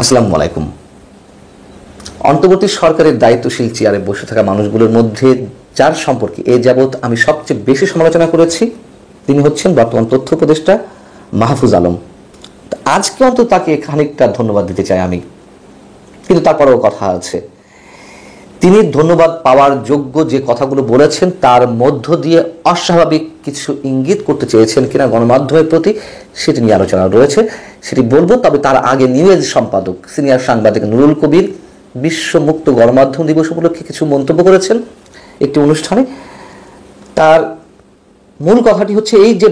আসসালামু আলাইকুম। অন্তর্বর্তী সরকারের দায়িত্বশীল চেয়ারে বসে থাকা মানুষগুলোর মধ্যে যার সম্পর্কে এ যাবৎ আমি সবচেয়ে বেশি সমালোচনা করেছি তিনি হচ্ছেন বর্তমান তথ্য উপদেষ্টা মাহফুজ আলম। আজকে অন্তত তাকে খানিকটা ধন্যবাদ দিতে চাই আমি, কিন্তু তারপরেও কথা আছে। তিনি ধন্যবাদ পাওয়ার যোগ্য যে কথাগুলো বলেছেন তার মধ্য দিয়ে অস্বাভাবিক কিছু ইঙ্গিত করতে চেয়েছেন কিনা গণমাধ্যমের প্রতি সেটি নিয়ে আলোচনা রয়েছে, সেটি বলবো। তবে তার আগে নিউজ সম্পাদক সিনিয়র সাংবাদিক নুরুল কবির বিশ্ব মুক্ত গণমাধ্যম দিবস উপলক্ষে কিছু মন্তব্য করেছেন একটি অনুষ্ঠানে। তার মূল কথাটি হচ্ছে এই যে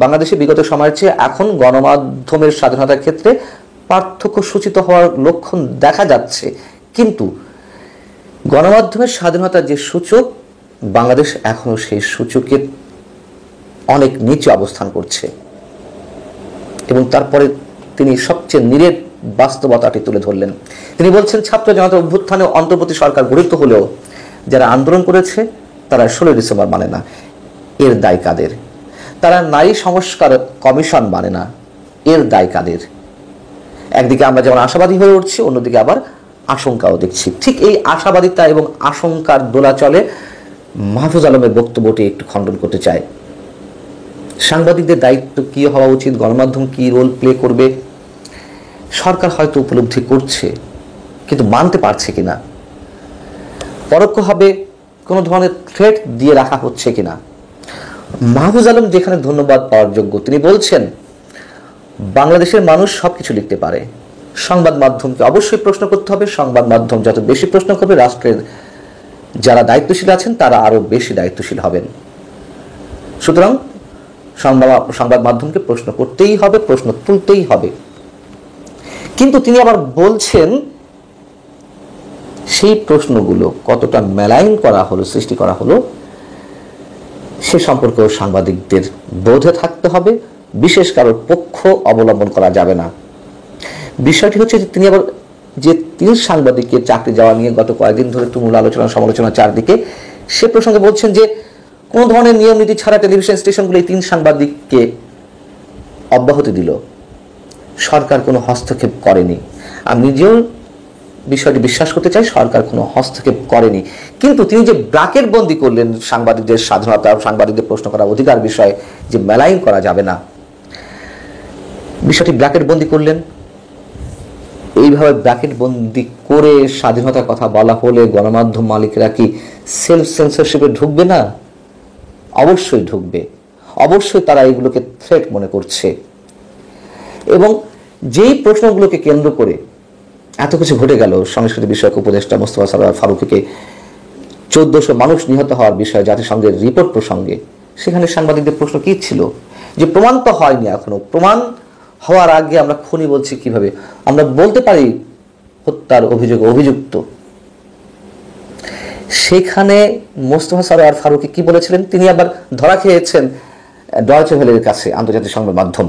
বাংলাদেশে বিগত সময়ের চেয়ে এখন গণমাধ্যমের স্বাধীনতার ক্ষেত্রে পার্থক্য সূচিত হওয়ার লক্ষণ দেখা যাচ্ছে, কিন্তু গণমাধ্যমের স্বাধীনতার যে সূচক বাংলাদেশ এখনো সেই সূচকের অনেক নিচে অবস্থান করছে। এবং তারপরে তিনি সবচেয়ে নিরেট বাস্তবতাটি তুলে ধরলেন। তিনি বলছেন, ছাত্র জনতা অভ্যুত্থানে অন্তর্বর্তী সরকার গঠিত হলেও যারা আন্দোলন করেছে তারা 16 ডিসেম্বর মানে না, এর দায় কাদের? তারা নারী সংস্কার কমিশন মানে না, এর দায় কাদের? একদিকে আমরা যেমন আশাবাদী হয়ে উঠছি, অন্যদিকে আবার আশঙ্কাও দেখছি। ঠিক এই আশাবাদিতা এবং আশঙ্কার দোলাচলে মাহফুজ আলমের বক্তব্যটি একটু খণ্ডন করতে চাই। সাংবাদিকদের দায়িত্ব কী হওয়া উচিত, গণমাধ্যম কী রোল প্লে করবে, সরকার হয়তো উপলব্ধি করছে কিন্তু মানতে পারছে কিনা, পরোক্ষভাবে কোনো ধরনের থ্রেট দিয়ে রাখা হচ্ছে কিনা। মাহফুজ আলম যেখানে ধন্যবাদ পাওয়ার যোগ্য, তিনি বলছেন বাংলাদেশের মানুষ সব কিছু লিখতে পারে, সংবাদ মাধ্যমকে অবশ্যই প্রশ্ন করতে হবে। সংবাদ মাধ্যম যত বেশি প্রশ্ন করবে, রাষ্ট্রের যারা দায়িত্বশীল আছেন তারা আরও বেশি দায়িত্বশীল হবেন। সুতরাং সংবাদ মাধ্যমকে প্রশ্ন করতেই হবে, প্রশ্ন তুলতেই হবে। কিন্তু তিনি আবার বলছেন সেই প্রশ্নগুলো কতটা মেলাইন করা হলো, সৃষ্টি করা হলো, সে সম্পর্কেও সাংবাদিকদের বোধে থাকতে হবে, বিশেষ কারোর পক্ষ অবলম্বন করা যাবে না। বিষয়টি হচ্ছে যে তিনি আবার যে 3 সাংবাদিককে চাকরি যাওয়া নিয়ে গত কয়েকদিন ধরে তুমুল আলোচনা সমালোচনা চারদিকে, সে প্রসঙ্গে বলছেন যে কোনো ধরনের নিয়ম নীতি ছাড়া টেলিভিশন স্টেশনগুলো এই 3 সাংবাদিককে অব্যাহতি দিল, সরকার কোনো হস্তক্ষেপ করেনি। আমি নিজেও বিষয়টি বিশ্বাস করতে চাই, সরকার কোনো হস্তক্ষেপ করেনি। কিন্তু তিনি যে ব্র্যাকেট বন্দি করলেন সাংবাদিকদের স্বাধীনতা, সাংবাদিকদের প্রশ্ন করার অধিকার বিষয়ে যে মেলাইন করা যাবে না, বিষয়টি ব্র্যাকেট বন্দি করলেন। এইভাবে ব্র্যাকেট বন্দি করে স্বাধীনতার কথা বলা হলে গণমাধ্যম মালিকরা কি সেলফ সেন্সরশিপে ঢুকবে না? অবশ্যই ঢুকবে, অবশ্যই তারা এগুলোকে থ্রেট মনে করছে। এবং যেই প্রশ্নগুলোকে কেন্দ্র করে এত কিছু ঘটে গেল, সংস্কৃতি বিষয়ক উপদেষ্টা মোস্তফা সরোয়ার ফারুকীকে 1400 মানুষ নিহত হওয়ার বিষয়ে জাতিসংঘের রিপোর্ট প্রসঙ্গে, সেখানে সাংবাদিকদের প্রশ্ন কি ছিল যে প্রমাণ তো হয়নি এখনো, প্রমাণ হওয়ার আগে আমরা খুনি বলছি কিভাবে? আমরা বলতে পারি হত্যার অভিযোগে অভিযুক্ত। সেখানে মোস্তফা সরোয়ার ফারুকী কি বলেছিলেন? তিনি আবার ধরা খেয়েছেন ডয়েচে ভেলের কাছে, আন্তর্জাতিক সংবাদ মাধ্যম।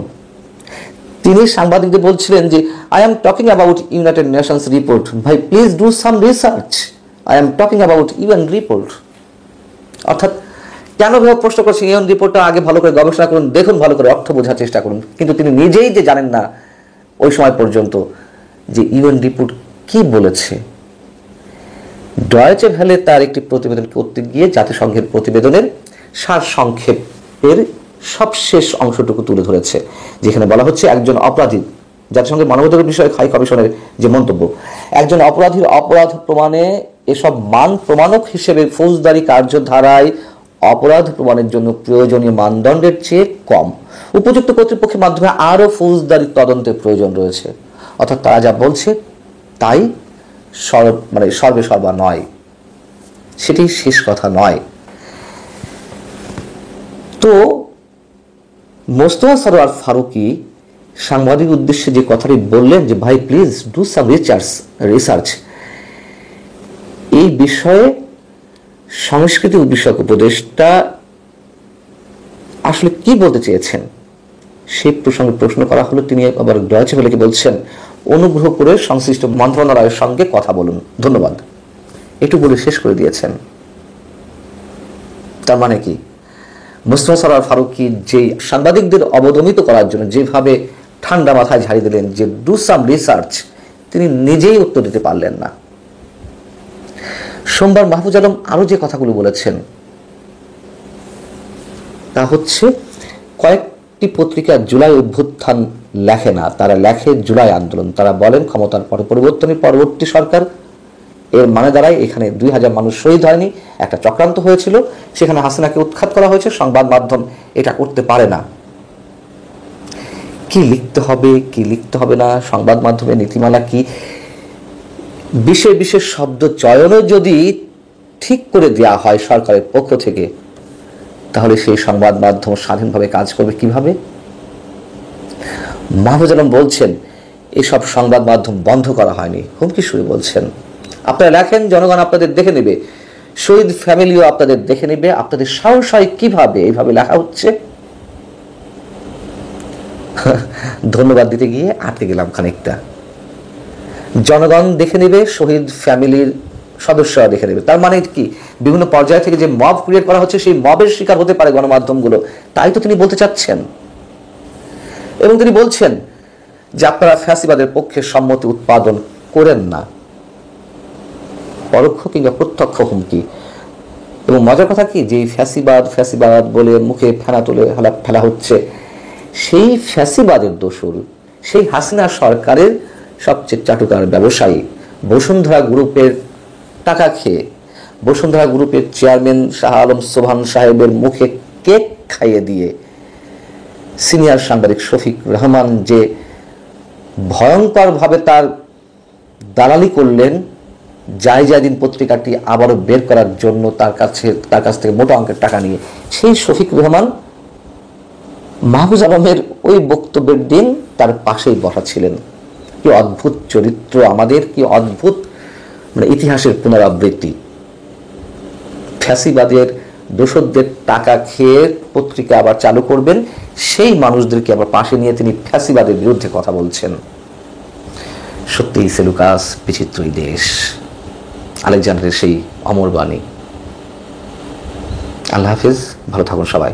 তিনি সাংবাদিকদের বলছিলেন যে I am talking about United Nations report, ভাই please do some research, I am talking about UN report. অর্থাৎ কেন ভাবে প্রশ্ন করছেন, ইউএন রিপোর্টটা আগে ভালো করে গবেষণা করুন, দেখুন, ভালো করে অর্থ বোঝার চেষ্টা করুন। কিন্তু তিনি নিজেই যে জানেন না ওই সময় পর্যন্ত যে ইউএন রিপোর্ট কি বলেছে। ডয়েচে ভেলে তার একটি প্রতিবেদন করতে গিয়ে জাতিসংঘের প্রতিবেদনের সারসংক্ষেপের সবশেষ অংশটুকু তুলে ধরেছে, যেখানে বলা হচ্ছে একজন অপরাধী, জাতিসংঘের মানবাধিকার বিষয়ক হাই কমিশনের যে মন্তব্য, একজন অপরাধীর অপরাধ প্রমাণে এসব মান প্রমাণক হিসেবে ফৌজদারি কার্যধারায় অপরাধ প্রমাণের জন্য প্রয়োজনীয় মানদণ্ডের চেয়ে কম, উপযুক্ত কর্তৃপক্ষের মাধ্যমে আরও ফৌজদারি তদন্তের প্রয়োজন রয়েছে। অর্থাৎ তারা যা বলছে তাই সর্বে সর্বা নয়, সেটি শেষ কথা নয়। তো মোস্তফা সরোয়ার ফারুকী সাংবাদিক উদ্দেশ্যে যে কথাটি বললেন যে ভাই প্লিজ ডু সাম রিসার্চ, এই বিষয়ে সংস্কৃতি বিষয়ক উপদেষ্টা আসলে কি বলতে চেয়েছেন সেই প্রসঙ্গে প্রশ্ন করা হলো। তিনি আবার ডয়েচে ভেলেকে বলছেন অনুগ্রহ করে সংশ্লিষ্ট মন্ত্রণালয়ের সঙ্গে কথা বলুন, ধন্যবাদ, একটু বলে শেষ করে দিয়েছেন। তার মানে কি মোস্তফা সরোয়ার ফারুকী যে সাংবাদিকদের অবদমিত করার জন্য যেভাবে ঠান্ডা মাথায় ঝাড়ি দিলেন যে ডু সাম রিসার্চ, তিনি নিজেই উত্তর দিতে পারলেন না। সোমবার মাহফুজ আলম আরো যে কথাগুলো বলেছেন তা হচ্ছে, কয়েকটি পত্রিকা জুলাই অভ্যুত্থান লেখে না, তারা লেখে জুলাই আন্দোলন। তারা বলেন ক্ষমতার পরিবর্তনের পরবর্তী সরকার, এর মানে দাঁড়ায় এখানে 2000 মানুষ শহীদ হয়নি, একটা চক্রান্ত হয়েছিল, সেখানে হাসিনাকে উৎখাত করা হয়েছে, সংবাদ মাধ্যম এটা করতে পারে না। কি লিখতে হবে কি লিখতে হবে না, সংবাদ মাধ্যমের নীতিমালা কি, বিশেষ বিশেষ শব্দ চয়নও যদি ঠিক করে দেওয়া হয় সরকারের পক্ষ থেকে, তাহলে সেই সংবাদ মাধ্যম স্বাধীনভাবে কাজ করবে কিভাবে? মাহফুজ আলম বলছেন এসব সংবাদ মাধ্যম বন্ধ করা হয়নি, হুমকি সুরে বলছেন আপনারা লেখেন, জনগণ আপনাদের দেখে নেবে, শহীদ ফ্যামিলিও আপনাদের দেখে নেবে, আপনাদের সাহস হয় কিভাবে এইভাবে লেখা হচ্ছে। ধন্যবাদ দিতে গিয়ে আটকে গেলাম খানিকটা। জনগণ দেখে নেবে, শহীদ ফ্যামিলির সদস্যরা দেখে নেবে, তার মানে কি বিভিন্ন পর্যায় থেকে যে মব ক্রিয়েট করা হচ্ছে সেই মবের শিকার হতে পারে গণমাধ্যমগুলো, তাই তো তিনি বলতে চাচ্ছেন। এবং তিনি বলছেন যে আপনারা ফ্যাসিবাদের পক্ষে সম্মতি উৎপাদন করেন না, পরোক্ষ কিংবা প্রত্যক্ষ হুমকি। এবং মজার কথা কি, যে ফ্যাসিবাদ ফ্যাসিবাদ বলে মুখে ফেনা তুলে ফেলা হচ্ছে, সেই ফ্যাসিবাদের দোসর, সেই হাসিনা সরকারের সবচেয়ে চাটুকার ব্যবসায়ী বসুন্ধরা গ্রুপের টাকা খেয়ে, বসুন্ধরা গ্রুপের চেয়ারম্যান শাহ আলম সোবহান সাহেবের মুখে কেক খাইয়ে দিয়ে সিনিয়র সাংবাদিক শফিক রহমান যে ভয়ঙ্করভাবে তার দালালি করলেন জায়দিন পত্রিকাটি আবারও বের করার জন্য তার কাছ থেকে মোটা অঙ্কের টাকা নিয়ে, সেই শফিক রহমান মাহফুজ আলমের ওই বক্তব্যের দিন তার পাশেই বসা ছিলেন। কি অদ্ভুত চরিত্র আমাদের, কি অদ্ভুত ইতিহাসের পুনরাবৃত্তি। ফ্যাসিবাদের দোসরদের টাকা খেয়ে পত্রিকা আবার চালু করবেন, সেই মানুষদেরকে আবার পাশে নিয়ে তিনি ফ্যাসিবাদের বিরুদ্ধে কথা বলছেন। সত্যিই সেলুকাস বিচিত্রই দেশ, আলেকজান্ডারের সেই অমর বাণী। আল্লাহ হাফিজ, ভালো থাকুন সবাই।